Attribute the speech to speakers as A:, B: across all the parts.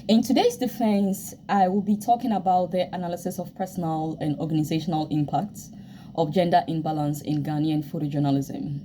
A: In today's defense, I will be talking about the analysis of personal and organizational impacts of gender imbalance in Ghanaian photojournalism.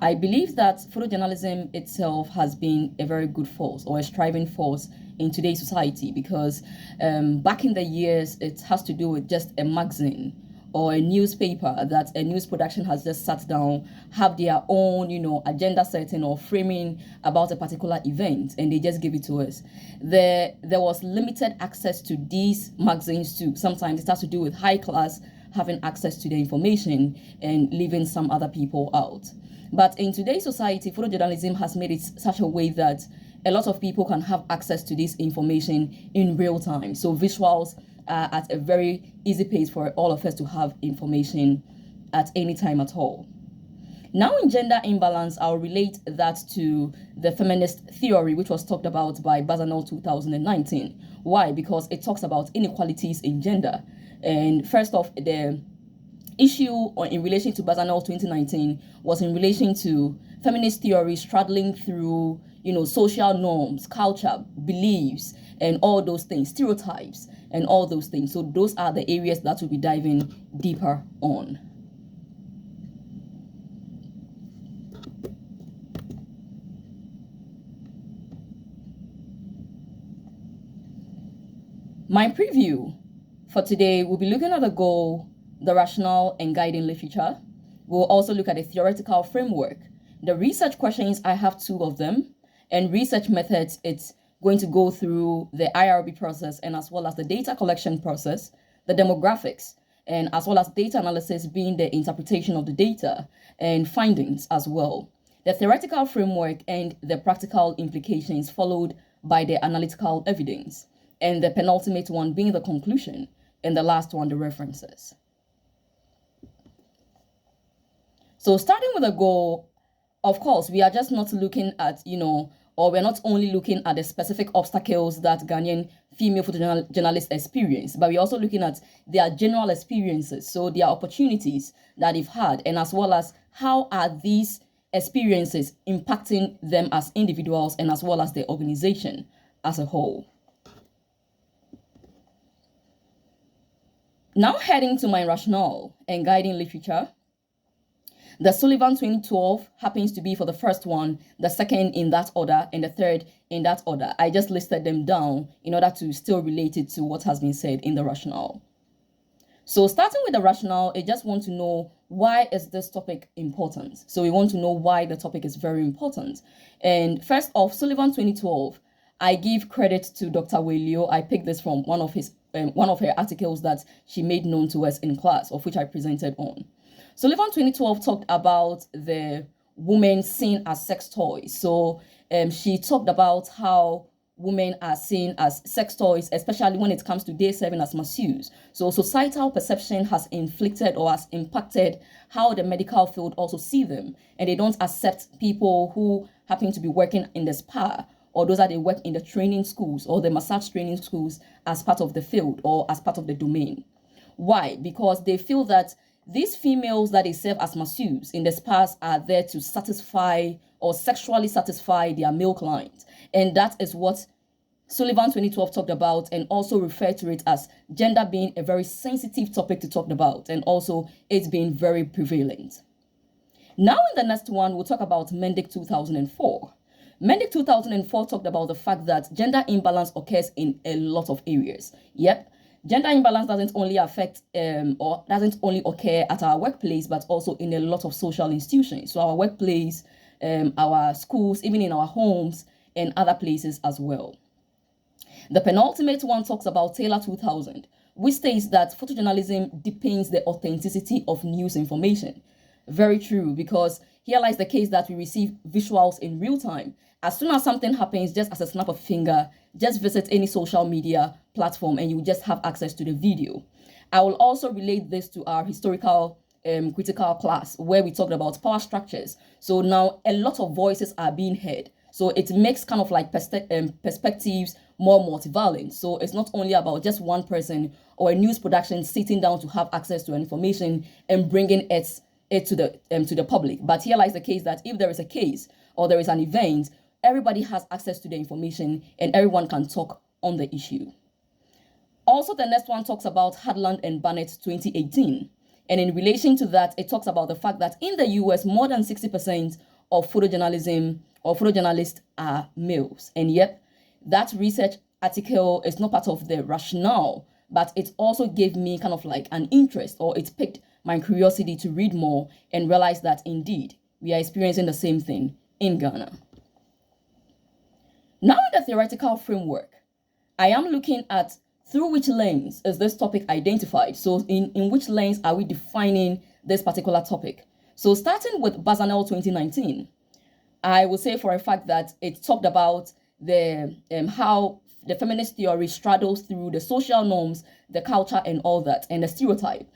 A: I believe that photojournalism itself has been a very good force or a striving force in today's society because back in the years, it has to do with just a magazine or a newspaper that a news production has just sat down, have their own, agenda setting or framing about a particular event, and they just give it to us. There was limited access to these magazines too. Sometimes it has to do with high class having access to the information and leaving some other people out. But in today's society, photojournalism has made it such a way that a lot of people can have access to this information in real time. So visuals are at a very easy pace for all of us to have information at any time at all. Now in gender imbalance, I'll relate that to the feminist theory, which was talked about by Bazanel 2019. Why? Because it talks about inequalities in gender. And first off, the issue in relation to Bazanel 2019 was in relation to feminist theory straddling through, social norms, culture, beliefs, and all those things, stereotypes, and all those things. So those are the areas that we'll be diving deeper on. My preview for today, we'll be looking at the goal, the rationale, and guiding literature. We'll also look at the theoretical framework. The research questions, I have two of them, and research methods, it's going to go through the IRB process and as well as the data collection process, the demographics, and as well as data analysis being the interpretation of the data and findings as well. The theoretical framework and the practical implications followed by the analytical evidence, and the penultimate one being the conclusion, and the last one, the references. So starting with a goal, of course, we are just not looking at, or we're not only looking at the specific obstacles that Ghanaian female photojournalists experience, but we're also looking at their general experiences, so their opportunities that they've had, and as well as how are these experiences impacting them as individuals and as well as the organization as a whole. Now heading to my rationale and guiding literature. The Sullivan 2012 happens to be for the first one, the second in that order, and the third in that order. I just listed them down in order to still relate it to what has been said in the rationale. So starting with the rationale, I just want to know, why is this topic important? So we want to know why the topic is very important. And first off, Sullivan 2012, I give credit to Dr. Wailio. I picked this from one of her articles that she made known to us in class, of which I presented on. Sullivan 2012 talked about the women seen as sex toys. So she talked about how women are seen as sex toys, especially when it comes to day serving as masseuses. So societal perception has inflicted or has impacted how the medical field also see them. And they don't accept people who happen to be working in the spa, or those that they work in the training schools or the massage training schools as part of the field or as part of the domain. Why? Because they feel that these females that they serve as masseuses in the spas are there to satisfy or sexually satisfy their male clients. And that is what Sullivan 2012 talked about, and also referred to it as gender being a very sensitive topic to talk about, and also it's being very prevalent. Now in the next one, we'll talk about Mendick 2004. Mendick 2004 talked about the fact that gender imbalance occurs in a lot of areas. Yep, gender imbalance doesn't only affect or doesn't only occur at our workplace, but also in a lot of social institutions. So our workplace, our schools, even in our homes and other places as well. The penultimate one talks about Taylor 2000, which states that photojournalism depends the authenticity of news information. Very true, because here lies the case that we receive visuals in real time. As soon as something happens, just as a snap of a finger, just visit any social media platform and you just have access to the video. I will also relate this to our historical critical class, where we talked about power structures. So now a lot of voices are being heard. So it makes kind of like perspectives more multivalent. So it's not only about just one person or a news production sitting down to have access to information and bringing it to the public. But here lies the case that if there is a case or there is an event, everybody has access to the information and everyone can talk on the issue. Also, the next one talks about Hadland and Barnett 2018. And in relation to that, it talks about the fact that in the US, more than 60% of photojournalism or photojournalists are males. And yet, that research article is not part of the rationale, but it also gave me kind of like an interest, or it piqued my curiosity to read more and realize that indeed we are experiencing the same thing in Ghana. Now, in the theoretical framework, I am looking at through which lens is this topic identified. So in which lens are we defining this particular topic? So starting with Bazanel 2019, I will say for a fact that it talked about the how the feminist theory straddles through the social norms, the culture, and all that, and the stereotype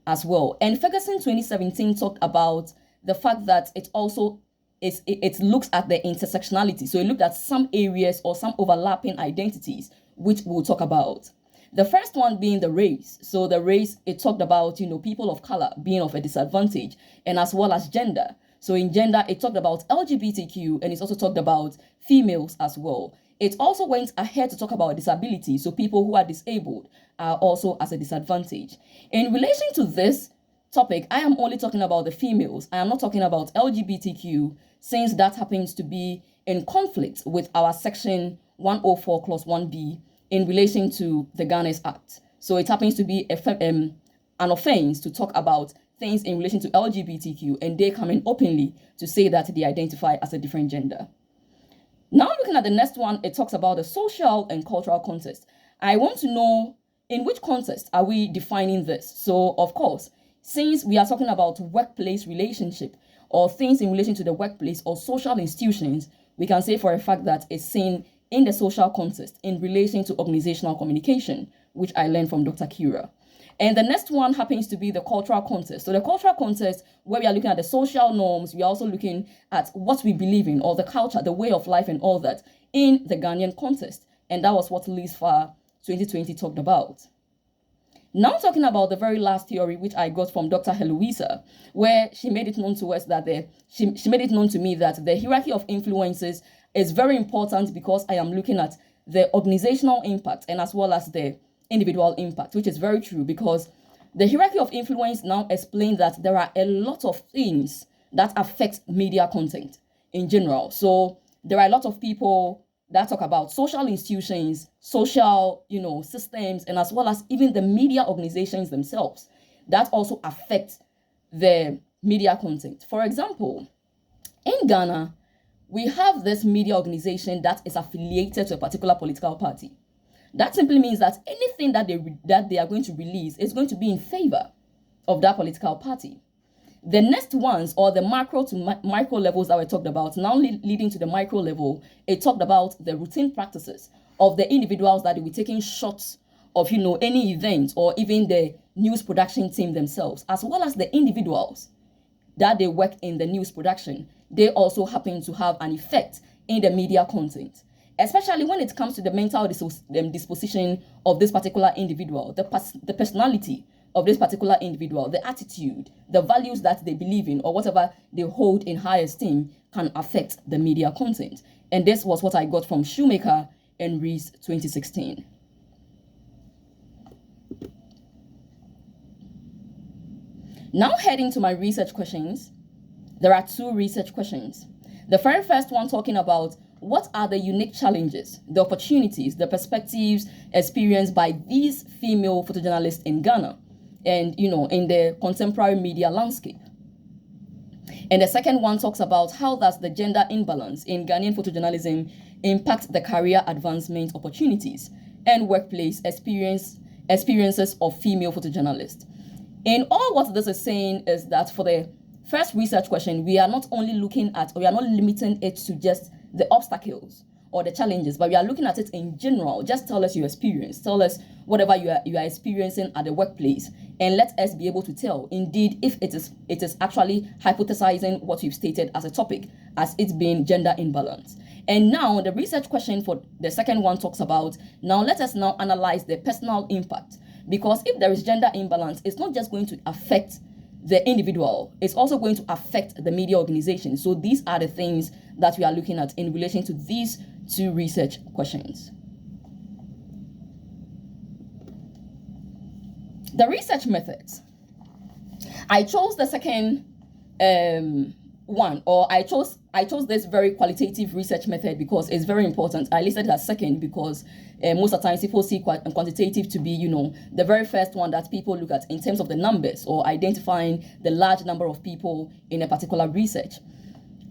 A: as well. And Ferguson 2017 talked about the fact that it also it looks at the intersectionality. So it looked at some areas or some overlapping identities, which we'll talk about. The first one being the race. So the race, it talked about, people of color being of a disadvantage, and as well as gender. So in gender, it talked about LGBTQ, and it's also talked about females as well. It also went ahead to talk about disability. So people who are disabled are also at a disadvantage. In relation to this topic, I am only talking about the females. I am not talking about LGBTQ, since that happens to be in conflict with our section 104 clause 1b in relation to the Ghana's Act. So it happens to be an offense to talk about things in relation to LGBTQ, and they come in openly to say that they identify as a different gender. Now looking at the next one, it talks about the social and cultural context. I want to know in which context are we defining this? So of course, since we are talking about workplace relationship or things in relation to the workplace or social institutions, we can say for a fact that it's seen in the social context in relation to organizational communication, which I learned from Dr. Kira. And the next one happens to be the cultural context. So the cultural context, where we are looking at the social norms, we are also looking at what we believe in, or the culture, the way of life and all that in the Ghanaian context. And that was what LISFA 2020 talked about. Now talking about the very last theory, which I got from Dr. Heloisa, where she made it known to us that she made it known to me that the hierarchy of influences is very important, because I am looking at the organizational impact and as well as the individual impact, which is very true, because the hierarchy of influence now explains that there are a lot of things that affect media content in general. So there are a lot of people that talk about social institutions, social, systems, and as well as even the media organizations themselves that also affect the media content. For example, in Ghana, we have this media organization that is affiliated to a particular political party. That simply means that anything that they are going to release is going to be in favor of that political party. The next ones, or the macro to micro levels that we talked about, now leading to the micro level, it talked about the routine practices of the individuals that will be taking shots of, any event, or even the news production team themselves, as well as the individuals that they work in the news production. They also happen to have an effect in the media content, especially when it comes to the mental disposition of this particular individual, the personality of this particular individual, the attitude, the values that they believe in, or whatever they hold in high esteem can affect the media content. And this was what I got from Shoemaker and Rees 2016. Now heading to my research questions, there are two research questions. The very first one talking about what are the unique challenges, the opportunities, the perspectives experienced by these female photojournalists in Ghana and, in the contemporary media landscape. And the second one talks about how does the gender imbalance in Ghanaian photojournalism impact the career advancement opportunities and workplace experiences of female photojournalists. And all what this is saying is that for the first research question, we are not only looking at, or we are not limiting it to just the obstacles or the challenges, but we are looking at it in general. Just tell us your experience. Tell us whatever you are experiencing at the workplace, and let us be able to tell, indeed, if it is actually hypothesizing what you've stated as a topic, as it's being gender imbalance. And now the research question for the second one talks about, now let us now analyze the personal impact, because if there is gender imbalance, it's not just going to affect the individual, it's also going to affect the media organization. So these are the things that we are looking at in relation to these two research questions. The research methods. I chose the second one, or I chose this very qualitative research method because it's very important. I listed it as second because most of the times people see quantitative to be, the very first one that people look at in terms of the numbers or identifying the large number of people in a particular research.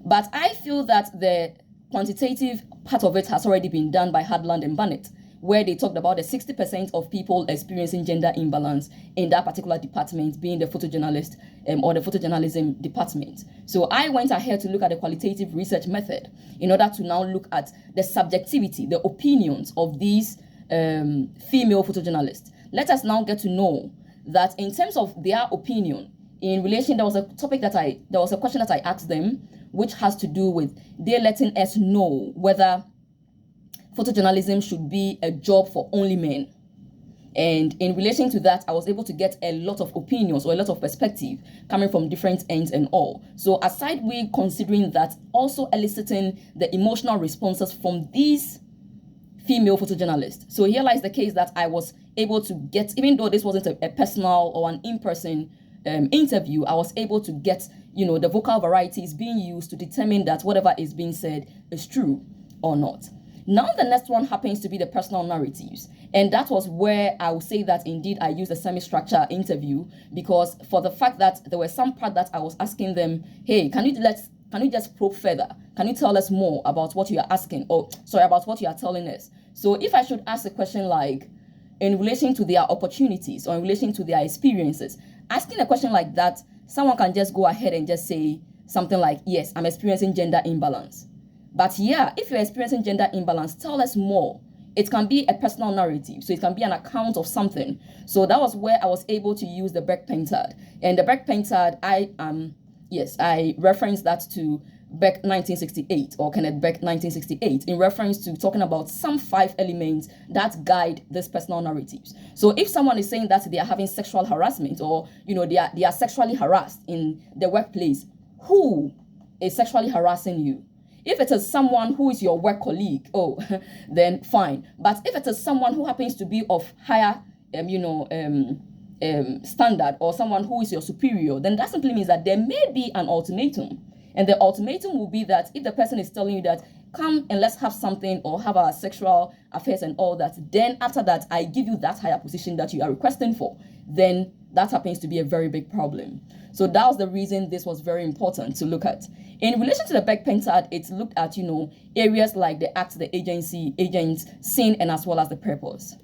A: But I feel that the quantitative part of it has already been done by Hadland and Burnett, where they talked about the 60% of people experiencing gender imbalance in that particular department being the photojournalist or the photojournalism department. So I went ahead to look at the qualitative research method in order to now look at the subjectivity, the opinions of these female photojournalists. Let us now get to know that in terms of their opinion, in relation, there was a question that I asked them, which has to do with they letting us know whether photojournalism should be a job for only men. And in relation to that, I was able to get a lot of opinions or a lot of perspective coming from different ends and all. So aside we considering that, also eliciting the emotional responses from these female photojournalists. So here lies the case that I was able to get, even though this wasn't a personal or an in-person interview, I was able to get, the vocal varieties being used to determine that whatever is being said is true or not. Now the next one happens to be the personal narratives. And that was where I would say that indeed I used a semi-structured interview, because for the fact that there were some part that I was asking them, hey, can you just probe further? Can you tell us more about what you are asking? About what you are telling us. So if I should ask a question like, in relation to their opportunities or in relation to their experiences, asking a question like that, someone can just go ahead and just say something like, yes, I'm experiencing gender imbalance. But yeah, if you're experiencing gender imbalance, tell us more. It can be a personal narrative, so it can be an account of something. So that was where I was able to use the Beck Pentad. And the Beck Pentad, I referenced that to Beck 1968 or Kenneth Beck 1968 in reference to talking about some 5 elements that guide these personal narratives. So if someone is saying that they are having sexual harassment or they are sexually harassed in the workplace, who is sexually harassing you? If it is someone who is your work colleague, then fine. But if it is someone who happens to be of higher standard, or someone who is your superior, then that simply means that there may be an ultimatum. And the ultimatum will be that if the person is telling you that, come and let's have something or have our sexual affairs and all that, then after that, I give you that higher position that you are requesting for, then that happens to be a very big problem. So that was the reason this was very important to look at. In relation to the Beck Pentad, it's looked at, areas like the act, the agency, agents, scene, and as well as the purpose.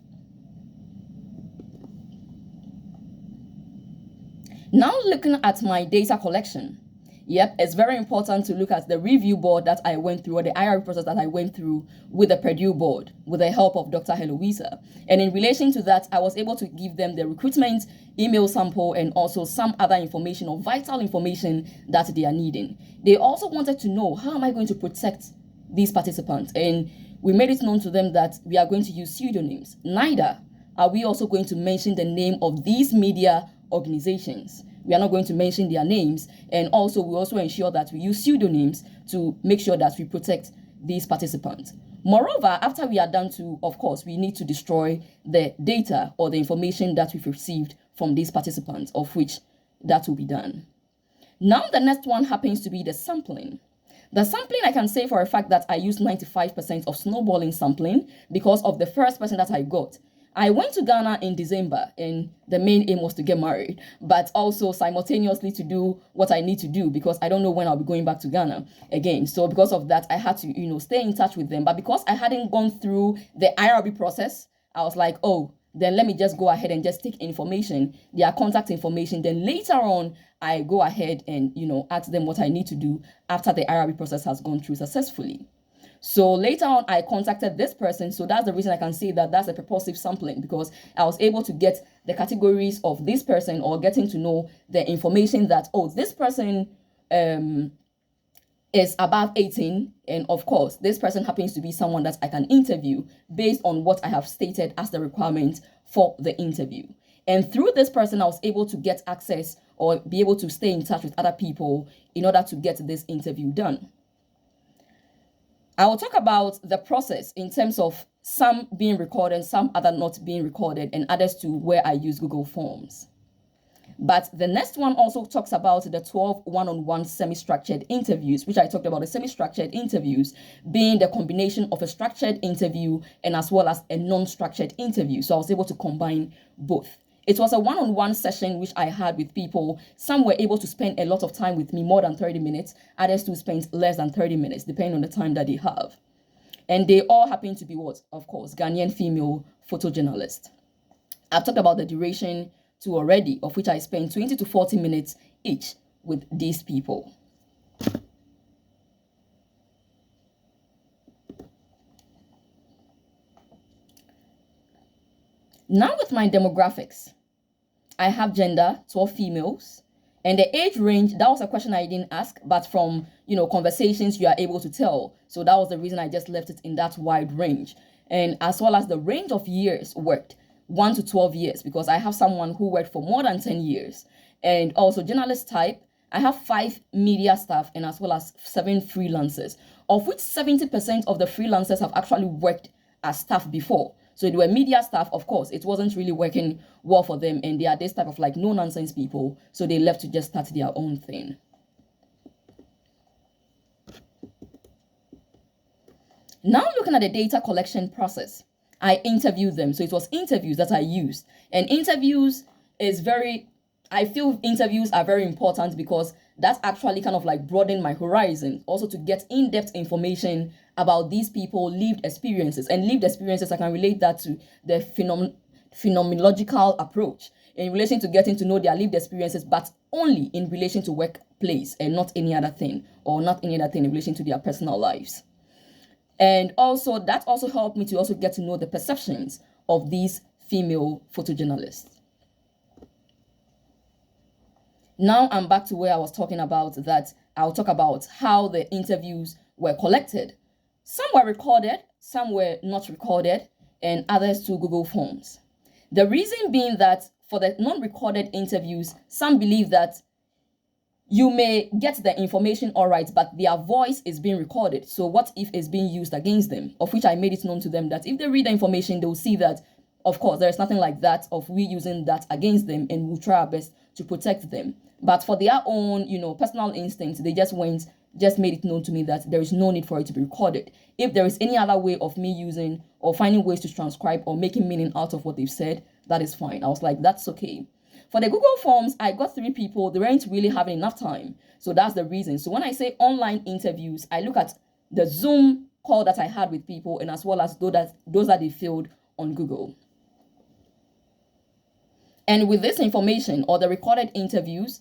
A: Now looking at my data collection. Yep, it's very important to look at the review board that I went through, or the IRB process that I went through with the Purdue board, with the help of Dr. Heloisa. And in relation to that, I was able to give them the recruitment email sample and also some other information or vital information that they are needing. They also wanted to know, how am I going to protect these participants? And we made it known to them that we are going to use pseudonyms. Neither are we also going to mention the name of these media organizations. We are not going to mention their names. And also, we also ensure that we use pseudonyms to make sure that we protect these participants. Moreover, after we are done to, of course, we need to destroy the data or the information that we've received from these participants, of which that will be done. Now, the next one happens to be the sampling. The sampling, I can say for a fact that I used 95% of snowballing sampling because of the first person that I got. I went to Ghana in December and the main aim was to get married, but also simultaneously to do what I need to do because I don't know when I'll be going back to Ghana again. So because of that, I had to, stay in touch with them. But because I hadn't gone through the IRB process, I was like, then let me just go ahead and just take information, their contact information. Then later on, I go ahead and, ask them what I need to do after the IRB process has gone through successfully. So later on, I contacted this person. So that's the reason I can say that that's a purposive sampling, because I was able to get the categories of this person or getting to know the information that, this person is above 18. And of course, this person happens to be someone that I can interview based on what I have stated as the requirement for the interview. And through this person, I was able to get access or be able to stay in touch with other people in order to get this interview done. I will talk about the process in terms of some being recorded, some other not being recorded, and others to where I use Google Forms. But the next one also talks about the 12 one-on-one semi-structured interviews, which I talked about. The semi-structured interviews being the combination of a structured interview and as well as a non-structured interview. So I was able to combine both. It was a one-on-one session which I had with people. Some were able to spend a lot of time with me, more than 30 minutes. Others to spend less than 30 minutes, depending on the time that they have. And they all happen to be what? Of course, Ghanaian female photojournalists. I've talked about the duration too already, of which I spent 20 to 40 minutes each with these people. Now with my demographics, I have gender, 12 females, and the age range, that was a question I didn't ask, but from, conversations you are able to tell. So that was the reason I just left it in that wide range. And as well as the range of years worked, 1 to 12 years, because I have someone who worked for more than 10 years. And also journalist type, I have 5 media staff and as well as 7 freelancers, of which 70% of the freelancers have actually worked as staff before. So they were media staff, of course, it wasn't really working well for them, and they are this type of like no-nonsense people, so they left to just start their own thing. Now looking at the data collection process, I interviewed them. So it was interviews that I used. And interviews is I feel interviews are very important because that's actually kind of like broaden my horizon. Also to get in-depth information about these people, lived experiences. And lived experiences, I can relate that to the phenomenological approach in relation to getting to know their lived experiences, but only in relation to workplace and not any other thing, or not any other thing in relation to their personal lives. And also that also helped me to also get to know the perceptions of these female photojournalists. Now I'm back to where I was talking about that. I'll talk about how the interviews were collected. Some were recorded, some were not recorded, and others to Google Forms. The reason being that for the non-recorded interviews, some believe that you may get the information all right, but their voice is being recorded. So what if it's being used against them? Of which I made it known to them that if they read the information, they'll see that, of course, there is nothing like that of we using that against them, and we'll try our best to protect them. But for their own, personal instincts, they just made it known to me that there is no need for it to be recorded. If there is any other way of me using or finding ways to transcribe or making meaning out of what they've said, that is fine. I was like, that's okay. For the Google Forms, I got 3 people. They weren't really having enough time. So that's the reason. So when I say online interviews, I look at the Zoom call that I had with people and as well as those that they filled on Google. And with this information or the recorded interviews,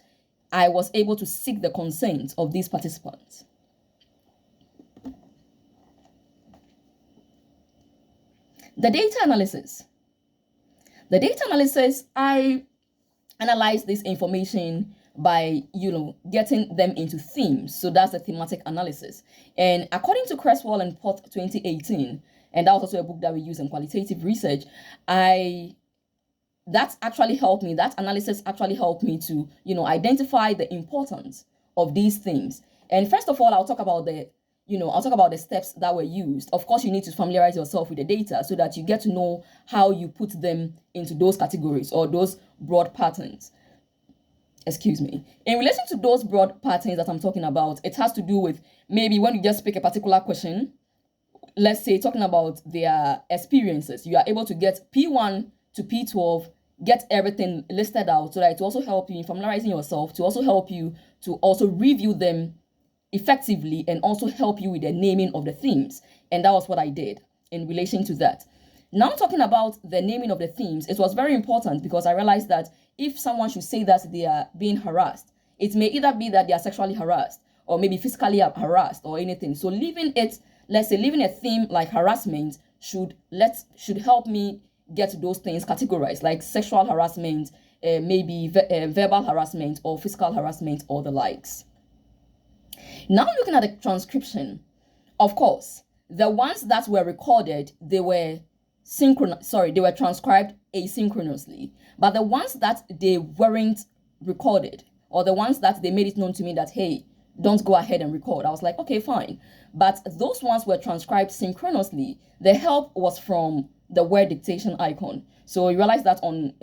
A: I was able to seek the consent of these participants. The data analysis. The data analysis, I analyze this information by, getting them into themes. So that's the thematic analysis. And according to Creswell and Porth 2018, and that was also a book that we use in qualitative research, that actually helped me. That analysis actually helped me to, identify the importance of these themes. And first of all, I'll talk about the steps that were used. Of course, you need to familiarize yourself with the data so that you get to know how you put them into those categories or those broad patterns. Excuse me. In relation to those broad patterns that I'm talking about, it has to do with maybe when you just pick a particular question, let's say talking about their experiences, you are able to get P1 to P12, get everything listed out so that it will also help you in familiarizing yourself, to also help you to also review them effectively and also help you with the naming of the themes. And that was what I did in relation to that. Now talking about the naming of the themes, it was very important because I realized that if someone should say that they are being harassed, it may either be that they are sexually harassed or maybe physically harassed or anything. So leaving a theme like harassment should help me get those things categorized, like sexual harassment, maybe verbal harassment or physical harassment or the likes. Now looking at the transcription, of course, the ones that were recorded, they were transcribed asynchronously. But the ones that they weren't recorded, or the ones that they made it known to me that, hey, don't go ahead and record. I was like, okay, fine. But those ones were transcribed synchronously. The help was from the word dictation icon. So you realize that on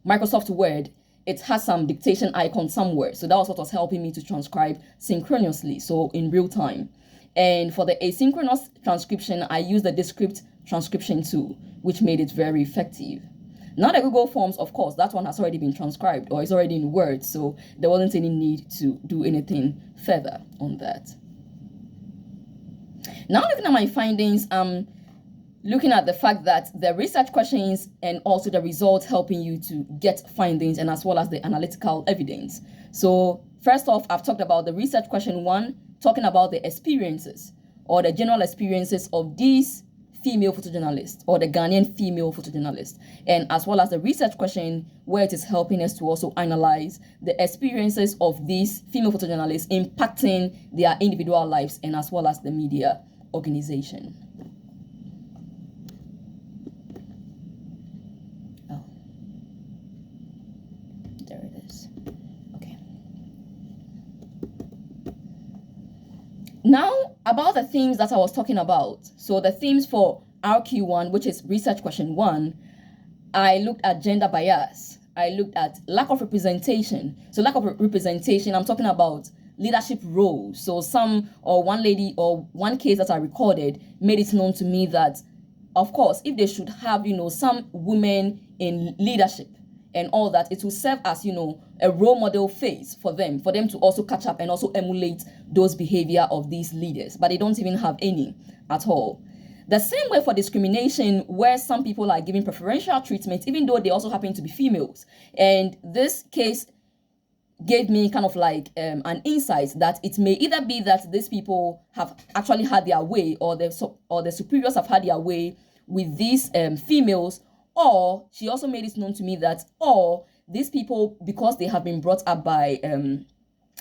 A: Microsoft Word, it has some dictation icon somewhere. So that was what was helping me to transcribe synchronously, so in real time. And for the asynchronous transcription, I used the Descript transcription tool, which made it very effective. Now the Google Forms, of course, that one has already been transcribed or is already in Word, so there wasn't any need to do anything further on that. Now looking at my findings, I'm looking at the fact that the research questions and also the results helping you to get findings and as well as the analytical evidence. So first off, I've talked about the research question 1, talking about the experiences or the general experiences of these female photojournalists or the Ghanaian female photojournalists, and as well as the research question where it is helping us to also analyze the experiences of these female photojournalists impacting their individual lives and as well as the media organization. Oh, there it is. Okay. Now, about the themes that I was talking about. So the themes for RQ1, which is research question 1, I looked at gender bias. I looked at lack of representation. So lack of representation, I'm talking about leadership roles. So one lady or one case that I recorded made it known to me that, of course, if they should have, some women in leadership and all that, it will serve as, a role model phase for them to also catch up and also emulate those behavior of these leaders. But they don't even have any at all. The same way for discrimination, where some people are given preferential treatment, even though they also happen to be females. And this case gave me kind of like an insight that it may either be that these people have actually had their way, or the superiors have had their way with these females, or she also made it known to me that, or these people, because they have been brought up by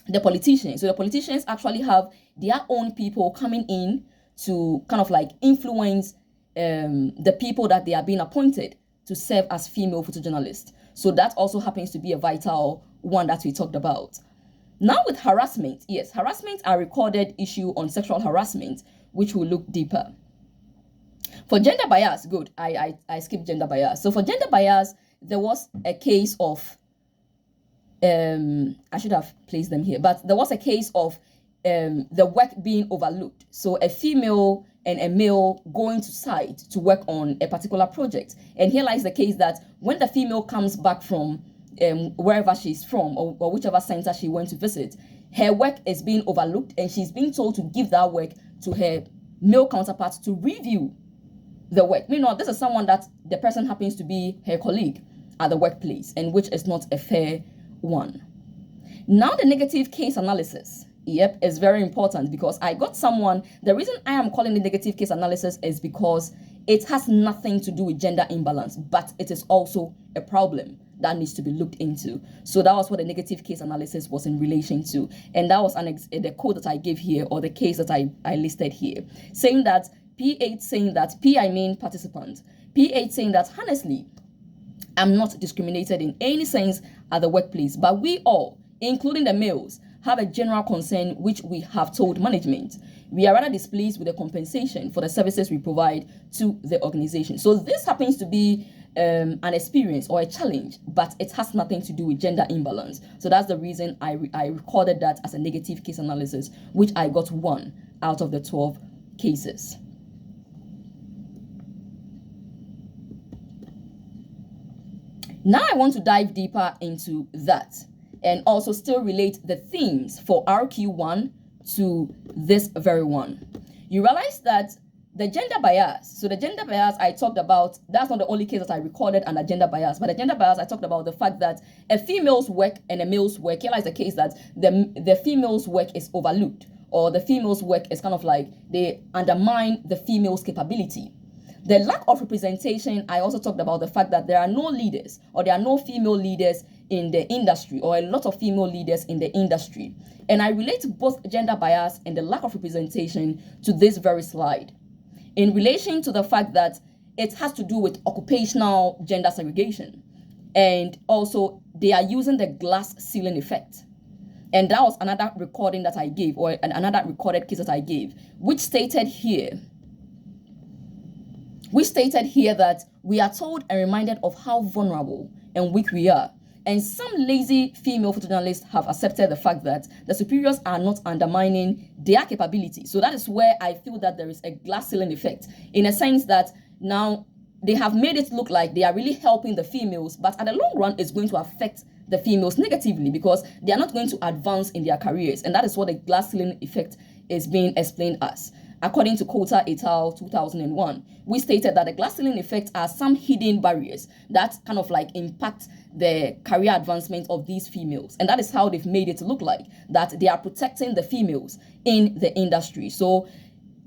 A: the politicians, so the politicians actually have their own people coming in to kind of like influence the people that they are being appointed to serve as female photojournalists. So that also happens to be a vital one that we talked about. Now with harassment, yes, harassment are recorded issue on sexual harassment, which will look deeper. For gender bias, good, I skipped gender bias. So for gender bias, there was a case of, I should have placed them here, but there was a case of the work being overlooked. So a female and a male going to site to work on a particular project. And here lies the case that when the female comes back from wherever she's from or whichever center she went to visit, her work is being overlooked and she's being told to give that work to her male counterpart to review the work. Meanwhile, this is someone that the person happens to be her colleague at the workplace, and which is not a fair one. Now the negative case analysis. Yep, is very important because I got someone, the reason I am calling the negative case analysis is because it has nothing to do with gender imbalance, but it is also a problem that needs to be looked into. So that was what the negative case analysis was in relation to. And that was the code that I gave here, or the case that I listed here, saying that P8 saying that, P I mean participant, P8 saying that honestly, I'm not discriminated in any sense at the workplace, but we all, including the males, have a general concern which we have told management. We are rather displeased with the compensation for the services we provide to the organization. So this happens to be an experience or a challenge, but it has nothing to do with gender imbalance. So that's the reason I recorded that as a negative case analysis, which I got 1 out of the 12 cases. Now I want to dive deeper into that and also still relate the themes for RQ1 to this very one. You realize that the gender bias, so the gender bias I talked about, that's not the only case that I recorded under gender bias, but the gender bias I talked about the fact that a female's work and a male's work, here lies the case that the female's work is overlooked, or the female's work is kind of like they undermine the female's capability. The lack of representation, I also talked about the fact that there are no leaders, or there are no female leaders in the industry, or a lot of female leaders in the industry. And I relate both gender bias and the lack of representation to this very slide in relation to the fact that it has to do with occupational gender segregation. And also they are using the glass ceiling effect. And that was another recording that I gave, or another recorded case that I gave, which stated here that we are told and reminded of how vulnerable and weak we are. And some lazy female photojournalists have accepted the fact that the superiors are not undermining their capability. So that is where I feel that there is a glass ceiling effect, in a sense that now they have made it look like they are really helping the females, but at the long run, it's going to affect the females negatively because they are not going to advance in their careers. And that is what the glass ceiling effect is being explained as. According to Coulter et al. 2001, we stated that the glass ceiling effect are some hidden barriers that kind of like impact the career advancement of these females. And that is how they've made it look like that they are protecting the females in the industry. So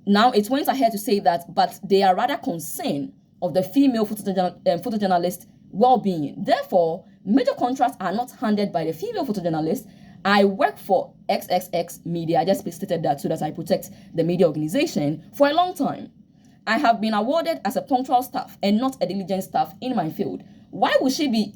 A: now it went ahead to say that, but they are rather concerned of the female photojournalist well-being. Therefore, major contracts are not handed by the female photojournalist. I work for XXX Media. I just stated that so that I protect the media organization for a long time. I have been awarded as a punctual staff and not a diligent staff in my field. Why would she be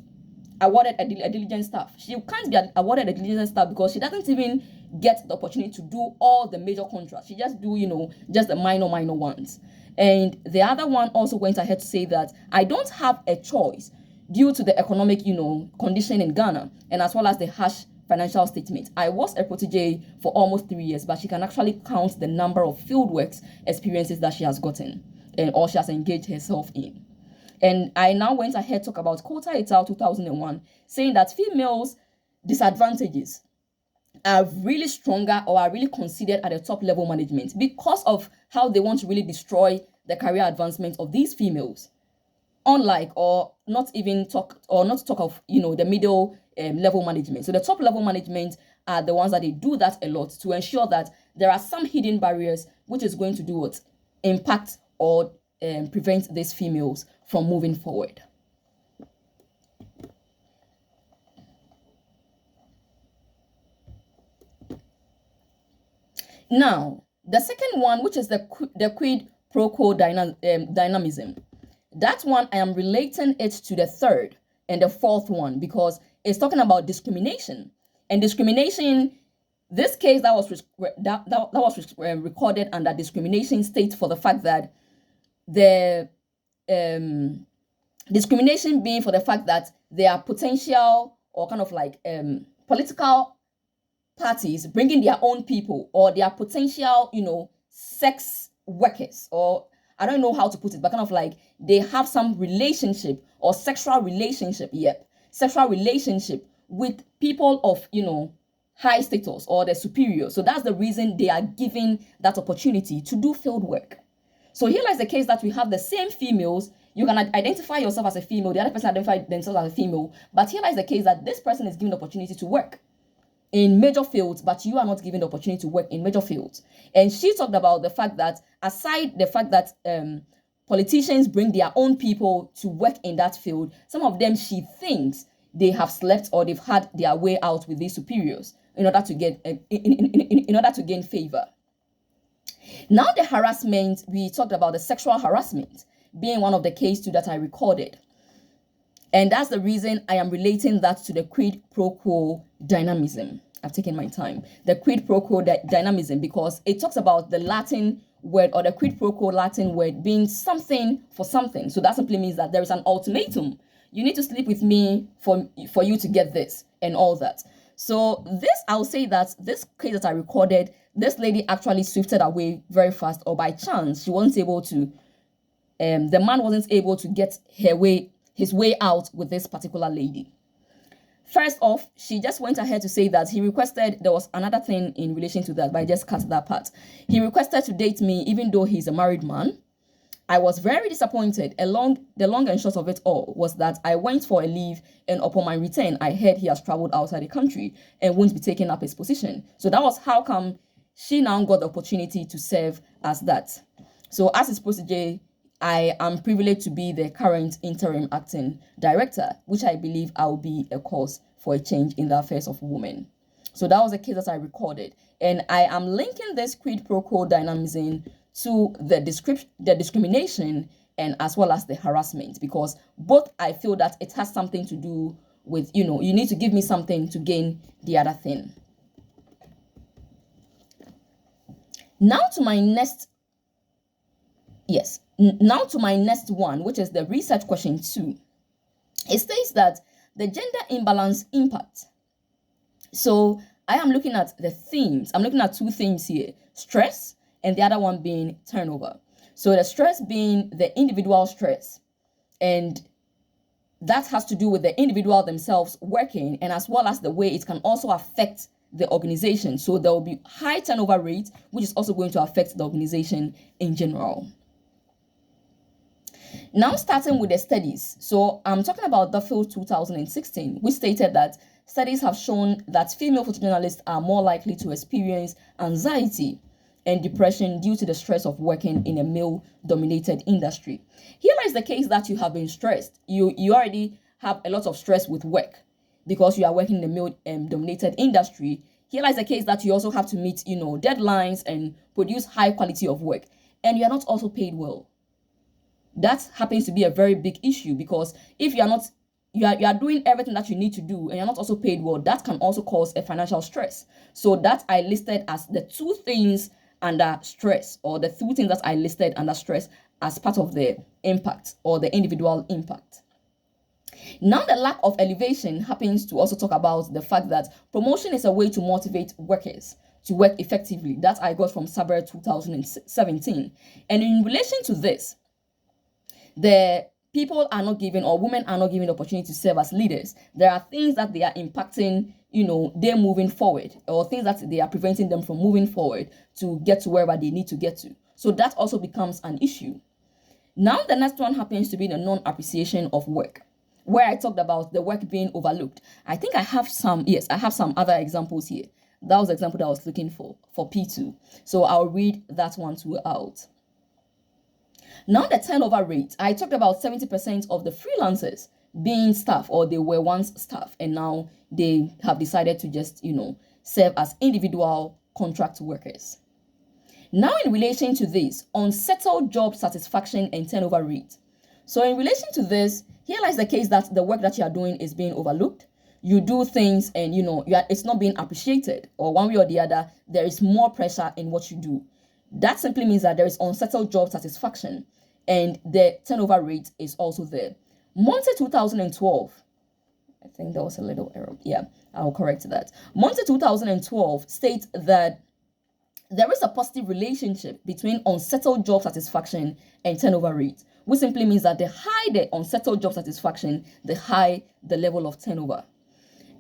A: awarded a diligent staff? She can't be awarded a diligent staff because she doesn't even get the opportunity to do all the major contracts. She just do, just the minor ones. And the other one also went ahead to say that I don't have a choice due to the economic, condition in Ghana, and as well as the harsh financial statement. I was a protege for almost 3 years, but she can actually count the number of fieldwork experiences that she has gotten or she has engaged herself in. And I now went ahead to talk about Coulter et al. 2001, saying that females' disadvantages are really stronger or are really considered at the top level management because of how they want to really destroy the career advancement of these females. Unlike or not talk of the middle level management. So the top level management are the ones that they do that a lot to ensure that there are some hidden barriers which is going to do what impact or prevent these females from moving forward. Now, the second one, which is the quid pro quo dynamism, that one I am relating it to the third and the fourth one because it's talking about discrimination. And discrimination, this case that was recorded under discrimination states for the fact that the discrimination being for the fact that there are potential or kind of like political parties bringing their own people or their potential, sex workers, or I don't know how to put it, but kind of like they have some relationship or sexual relationship with people of, high status or the superior. So that's the reason they are given that opportunity to do field work. So here lies the case that we have the same females. You can identify yourself as a female, the other person identify themselves as a female, but here lies the case that this person is given the opportunity to work in major fields, but you are not given the opportunity to work in major fields. And she talked about the fact that aside the fact that politicians bring their own people to work in that field, some of them she thinks they have slept or they've had their way out with these superiors in order to get in order to gain favor. Now the harassment, we talked about the sexual harassment being one of the cases too that I recorded. And that's the reason I am relating that to the quid pro quo dynamism. I've taken my time. The quid pro quo dynamism, because it talks about the Latin word or the quid pro quo Latin word being something for something. So that simply means that there is an ultimatum. You need to sleep with me for you to get this and all that. So this, I'll say that this case that I recorded, this lady actually swifted away very fast, or by chance, she wasn't able to, the man wasn't able to get his way out with this particular lady. First off, she just went ahead to say that he requested, there was another thing in relation to that, but I just cut that part. He requested to date me even though he's a married man. I was very disappointed. The long and short of it all was that I went for a leave, and upon my return, I heard he has traveled outside the country and won't be taking up his position. So that was how come she now got the opportunity to serve as that. So as his protege, I am privileged to be the current interim acting director, which I believe I will be a cause for a change in the affairs of women. So that was a case that I recorded. And I am linking this quid pro quo dynamism to the discrimination and as well as the harassment, because both I feel that it has something to do with, you need to give me something to gain the other thing. Now to my next, now to my next one, which is the research question 2. It states that the gender imbalance impact. So I am looking at the themes. I'm looking at 2 themes here: stress, and the other one being turnover. So the stress being the individual stress, and that has to do with the individual themselves working, and as well as the way it can also affect the organization. So there will be high turnover rate, which is also going to affect the organization in general. Now, starting with the studies. So I'm talking about Duffield 2016, which stated that studies have shown that female photojournalists are more likely to experience anxiety and depression due to the stress of working in a male-dominated industry. Here lies the case that you have been stressed. You already have a lot of stress with work because you are working in a male-dominated industry. Here lies the case that you also have to meet, deadlines and produce high quality of work, and you are not also paid well. That happens to be a very big issue, because if you are not, you are doing everything that you need to do and you're not also paid well, that can also cause a financial stress. So that I listed as the 2 things under stress, or the 2 things that I listed under stress as part of the impact or the individual impact. Now, the lack of elevation happens to also talk about the fact that promotion is a way to motivate workers to work effectively. That I got from Saber 2017. And in relation to this, the people are not given, or women are not given the opportunity to serve as leaders. There are things that they are impacting, they're moving forward, or things that they are preventing them from moving forward to get to wherever they need to get to. So that also becomes an issue. Now, the next one happens to be the non-appreciation of work, where I talked about the work being overlooked. I think I have some other examples here. That was the example that I was looking for P2. So I'll read that one too out. Now, the turnover rate. I talked about 70% of the freelancers being staff, or they were once staff, and now they have decided to just, serve as individual contract workers. Now, in relation to this, unsettled job satisfaction and turnover rate. So in relation to this, here lies the case that the work that you are doing is being overlooked. You do things and, it's not being appreciated, or one way or the other, there is more pressure in what you do. That simply means that there is unsettled job satisfaction, and the turnover rate is also there. Monte 2012, I think there was a little error. Yeah, I'll correct that. Monte 2012 states that there is a positive relationship between unsettled job satisfaction and turnover rate, which simply means that the higher the unsettled job satisfaction, the higher the level of turnover.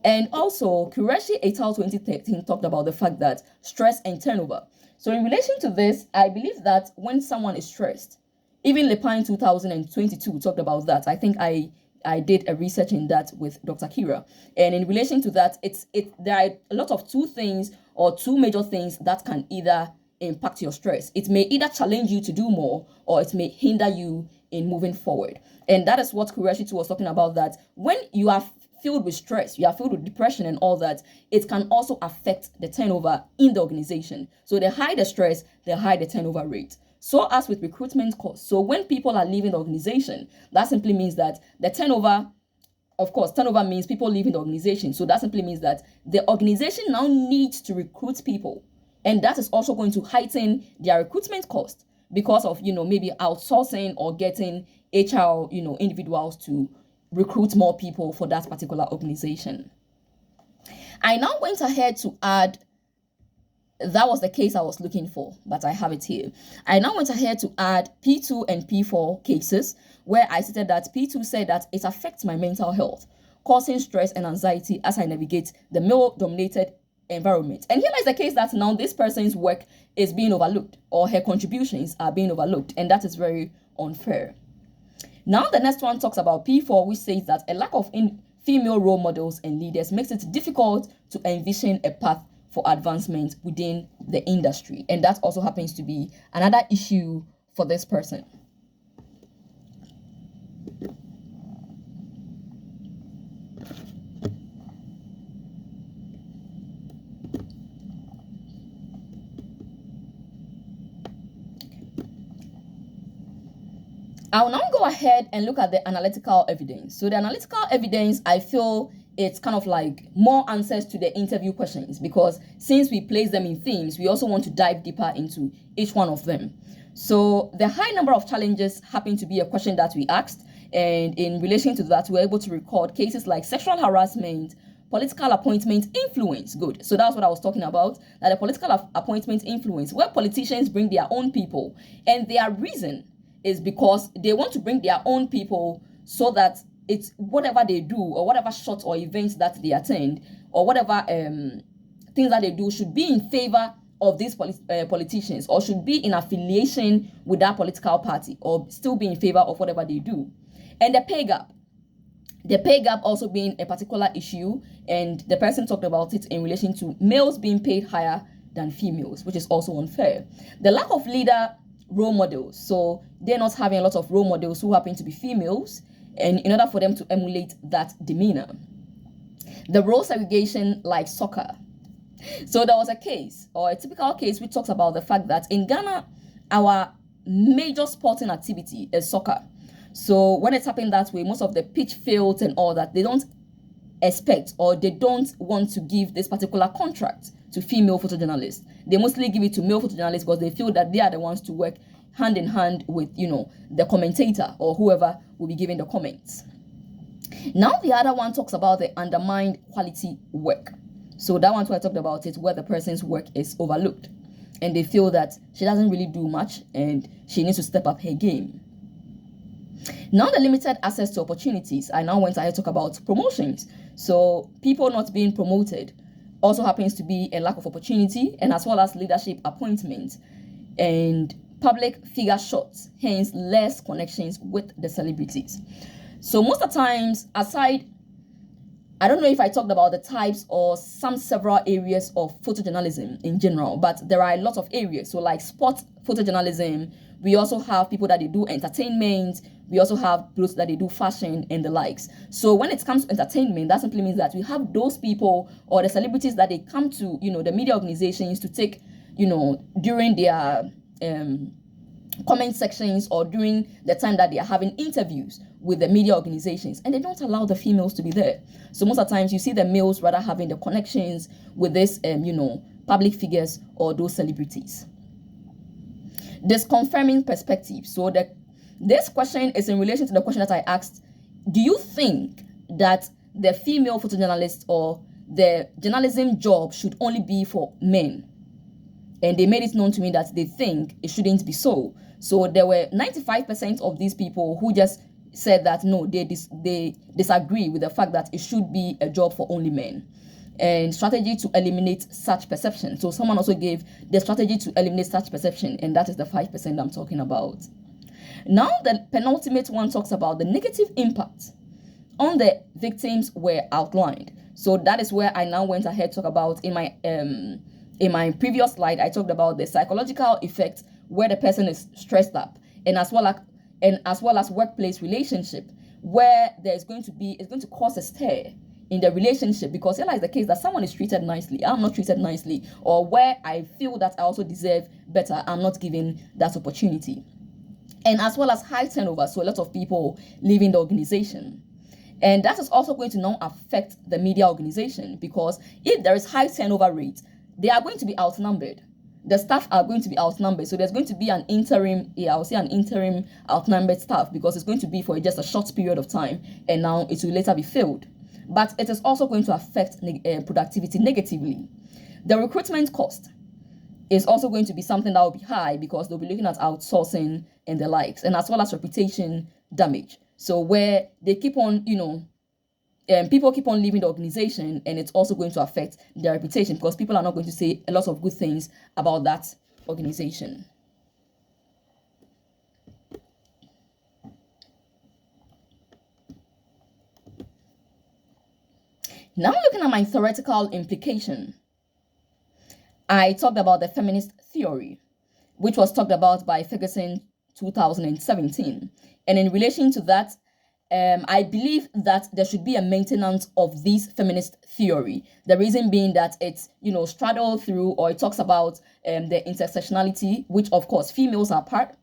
A: And also, Qureshi et al. 2013 talked about the fact that stress and turnover. So in relation to this, I believe that when someone is stressed, even Lepine 2022 talked about that. I think I did a research in that with Dr. Kira. And in relation to that, there are a lot of 2 things, or 2 major things that can either impact your stress. It may either challenge you to do more, or it may hinder you in moving forward. And that is what Qureshi was talking about, that when you are filled with stress, you are filled with depression and all that, it can also affect the turnover in the organization. So the higher the stress, the higher the turnover rate. So as with recruitment costs. So when people are leaving the organization, that simply means that the turnover, of course, turnover means people leaving the organization. So that simply means that the organization now needs to recruit people. And that is also going to heighten their recruitment cost because of, maybe outsourcing or getting HR, individuals to recruit more people for that particular organization. I now went ahead to add, that was the case I was looking for, but I have it here. I now went ahead to add P2 and P4 cases, where I stated that P2 said that it affects my mental health, causing stress and anxiety as I navigate the male-dominated environment. And here lies the case that now this person's work is being overlooked, or her contributions are being overlooked, and that is very unfair. Now, the next one talks about P4, which says that a lack of female role models and leaders makes it difficult to envision a path for advancement within the industry. And that also happens to be another issue for this person. I'll now go ahead and look at the analytical evidence. So the analytical evidence, I feel, it's kind of like more answers to the interview questions, because since we place them in themes, we also want to dive deeper into each one of them. So the high number of challenges happen to be a question that we asked, and in relation to that, we're able to record cases like sexual harassment, political appointment influence. Good. So that's what I was talking about, that the political appointment influence, where politicians bring their own people, and their reason is because they want to bring their own people so that it's whatever they do or whatever shots or events that they attend or whatever things that they do should be in favor of these politicians, or should be in affiliation with that political party, or still be in favor of whatever they do. And the pay gap also being a particular issue, and the person talked about it in relation to males being paid higher than females, which is also unfair. The lack of leader role models, so they're not having a lot of role models who happen to be females, and in order for them to emulate that demeanor. The role segregation, like soccer. So there was a case, or a typical case, which talks about the fact that in Ghana, our major sporting activity is soccer. So when it's happened that way, most of the pitch fields and all that, they don't expect, or they don't want to give this particular contract to female photojournalists. They mostly give it to male photojournalists because they feel that they are the ones to work hand in hand with, the commentator or whoever will be giving the comments. Now the other one talks about the undermined quality work. So that one's where I talked about it, where the person's work is overlooked and they feel that she doesn't really do much and she needs to step up her game. Now the limited access to opportunities. I now went ahead to talk about promotions. So people not being promoted also happens to be a lack of opportunity, and as well as leadership appointment and public figure shots, hence less connections with the celebrities. So most of the times, aside, I don't know if I talked about the types or several areas of photojournalism in general, but there are a lot of areas. So like sports photojournalism, we also have people that they do entertainment, we also have those that they do fashion and the likes. So when it comes to entertainment, that simply means that we have those people or the celebrities that they come to, the media organizations to take, during their comment sections or during the time that they are having interviews with the media organizations, and they don't allow the females to be there. So most of the times you see the males rather having the connections with this, public figures or those celebrities. This confirming perspective. So this question is in relation to the question that I asked. Do you think that the female photojournalist or the journalism job should only be for men? And they made it known to me that they think it shouldn't be so. So there were 95% of these people who just said that no, they disagree with the fact that it should be a job for only men. And strategy to eliminate such perception. So someone also gave the strategy to eliminate such perception, and that is the 5% I'm talking about. Now the penultimate one talks about the negative impact on the victims were outlined. So that is where I now went ahead to talk about in my previous slide. I talked about the psychological effect where the person is stressed up, and as well as workplace relationship where it's going to cause a stir in the relationship, because here is the case that someone is treated nicely, I'm not treated nicely, or where I feel that I also deserve better, I'm not given that opportunity. And as well as high turnover, so a lot of people leaving the organization. And that is also going to now affect the media organization, because if there is high turnover rate, they are going to be outnumbered. The staff are going to be outnumbered. So there's going to be an interim outnumbered staff, because it's going to be for just a short period of time, and now it will later be filled. But it is also going to affect productivity negatively. The recruitment cost is also going to be something that will be high, because they'll be looking at outsourcing and the likes, and as well as reputation damage. So where they keep on, people keep on leaving the organization, and it's also going to affect their reputation, because people are not going to say a lot of good things about that organization. Now looking at my theoretical implication, I talked about the feminist theory, which was talked about by Ferguson 2017. And in relation to that, I believe that there should be a maintenance of this feminist theory. The reason being that it's, straddled through, or it talks about the intersectionality, which of course females are part.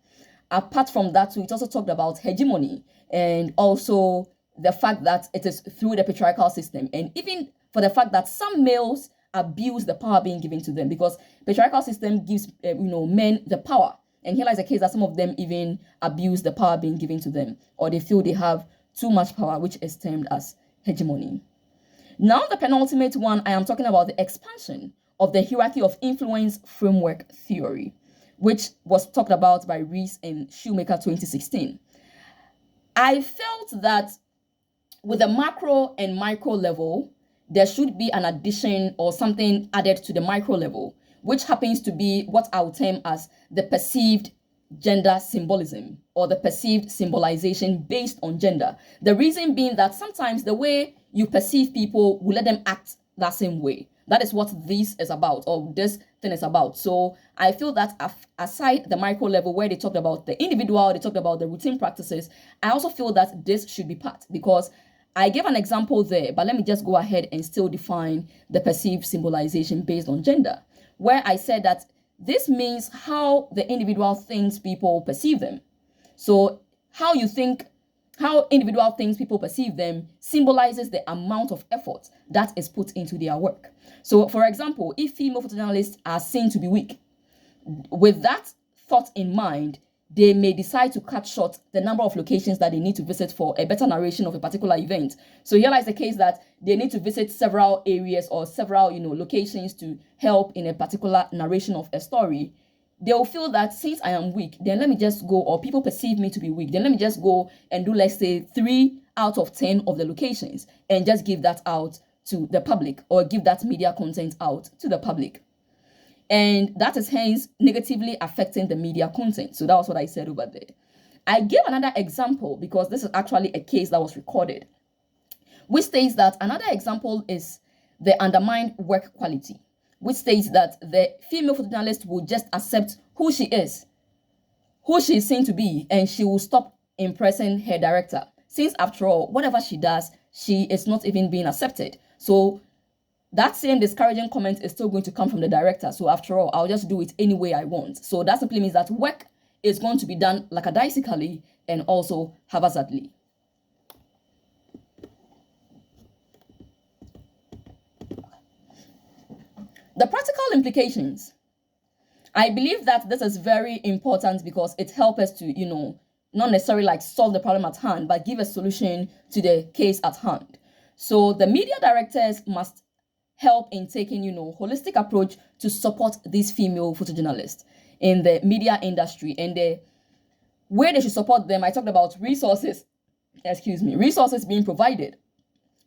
A: Apart from that, so it also talked about hegemony and also the fact that it is through the patriarchal system, and even for the fact that some males abuse the power being given to them, because patriarchal system gives men the power. And here lies the case that some of them even abuse the power being given to them, or they feel they have too much power, which is termed as hegemony. Now, the penultimate one, I am talking about the expansion of the hierarchy of influence framework theory, which was talked about by Rees and Shoemaker 2016. I felt that with the macro and micro level, there should be an addition or something added to the micro level, which happens to be what I would term as the perceived gender symbolism, or the perceived symbolization based on gender. The reason being that sometimes the way you perceive people will let them act that same way. That is what this is about, or this thing is about. So I feel that aside the micro level where they talked about the individual, they talked about the routine practices, I also feel that this should be part, because I gave an example there, but let me just go ahead and still define the perceived symbolization based on gender, where I said that this means how the individual thinks people perceive them. So how individual thinks people perceive them symbolizes the amount of effort that is put into their work. So for example, if female photojournalists are seen to be weak, with that thought in mind, they may decide to cut short the number of locations that they need to visit for a better narration of a particular event. So here lies the case that they need to visit several areas or several, locations to help in a particular narration of a story. They'll feel that since I am weak, then let me just go, or people perceive me to be weak, then let me just go and do, let's say, 3 out of 10 of the locations and just give that out to the public, or give that media content out to the public. And that is hence negatively affecting the media content. So that was what I said over there. I gave another example because this is actually a case that was recorded, which states that another example is the undermined work quality, which states that the female photojournalist will just accept who she is seen to be, and she will stop impressing her director, since after all, whatever she does, she is not even being accepted. So that same discouraging comment is still going to come from the director. So after all, I'll just do it any way I want. So that simply means that work is going to be done lackadaisically and also haphazardly. The practical implications. I believe that this is very important because it helps us to, not necessarily like solve the problem at hand, but give a solution to the case at hand. So the media directors must help in taking, holistic approach to support these female photojournalists in the media industry. And the way they should support them, I talked about resources being provided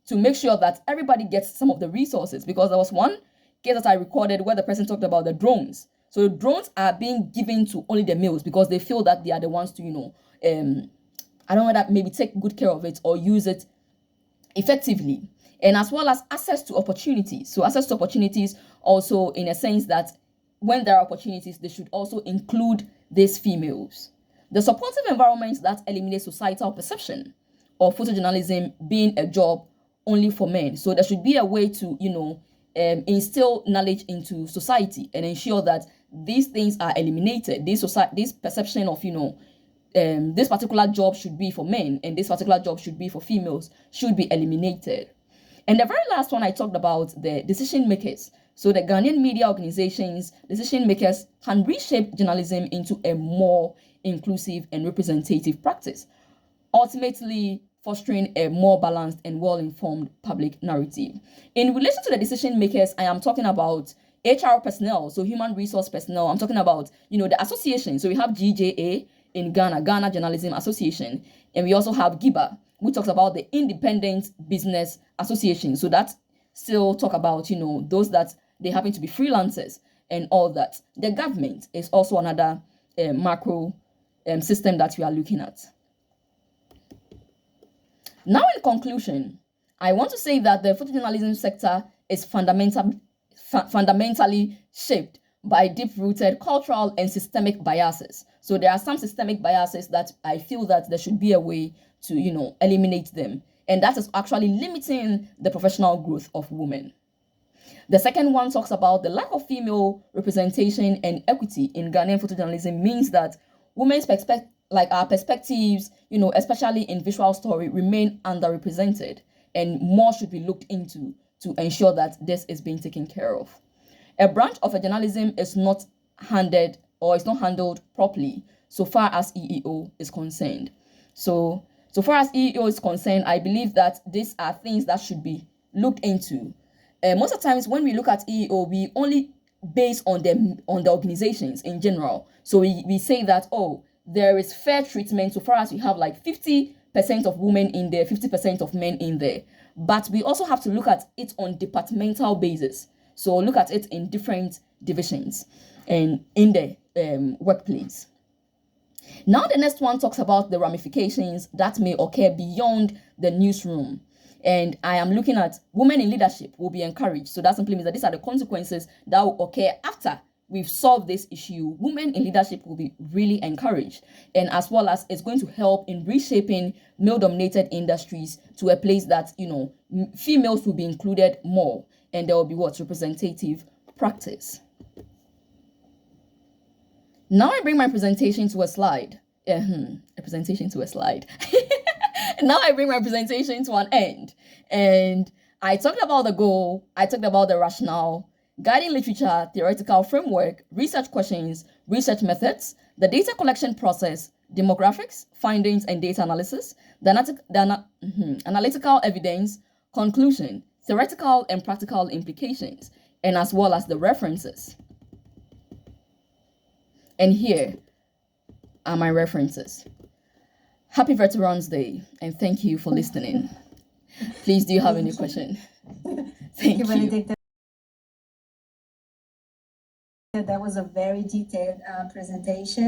A: to make sure that everybody gets some of the resources, because there was one case that I recorded where the person talked about the drones. So the drones are being given to only the males because they feel that they are the ones to, I don't know, that maybe take good care of it or use it effectively. And as well as access to opportunities. So access to opportunities also in a sense that when there are opportunities, they should also include these females. The supportive environment that eliminates societal perception of photojournalism being a job only for men. So there should be a way to, instill knowledge into society and ensure that these things are eliminated. This perception of, this particular job should be for men and this particular job should be for females should be eliminated. And the very last one I talked about, the decision makers. So the Ghanaian media organizations, decision makers can reshape journalism into a more inclusive and representative practice, ultimately fostering a more balanced and well-informed public narrative. In relation to the decision makers, I am talking about HR personnel, so human resource personnel. I'm talking about, the association. So we have GJA in Ghana, Ghana Journalism Association, and we also have GIBA, which talks about the Independent Business Association. So that still talk about, those that they happen to be freelancers and all that. The government is also another macro system that we are looking at. Now, in conclusion, I want to say that the photojournalism sector is fundamentally shaped by deep-rooted cultural and systemic biases. So there are some systemic biases that I feel that there should be a way to, eliminate them. And that is actually limiting the professional growth of women. The second one talks about the lack of female representation and equity in Ghanaian photojournalism means that women's like our perspectives, especially in visual story, remain underrepresented, and more should be looked into to ensure that this is being taken care of. A branch of a journalism is not handed or is not handled properly so far as EEO is concerned. So far as EEO is concerned, I believe that these are things that should be looked into. Most of the times when we look at EEO, we only base on the organizations in general. So we say that, oh, there is fair treatment so far as we have like 50% of women in there, 50% of men in there. But we also have to look at it on departmental basis. So look at it in different divisions and in the workplace. Now the next one talks about the ramifications that may occur beyond the newsroom. And I am looking at women in leadership will be encouraged. So that simply means that these are the consequences that will occur after we've solved this issue. Women in leadership will be really encouraged. And as well as it's going to help in reshaping male-dominated industries to a place that, females will be included more. And there will be representative practice. Now I bring my presentation to a slide. A presentation to a slide. Now I bring my presentation to an end. And I talked about the goal, I talked about the rationale, guiding literature, theoretical framework, research questions, research methods, the data collection process, demographics, findings and data analysis, the analytical evidence, conclusion, theoretical and practical implications, and as well as the references. And here are my references. Happy Veterans Day, and thank you for listening. Please, do you have any question? Thank you,
B: Benedicta. That was a very detailed presentation.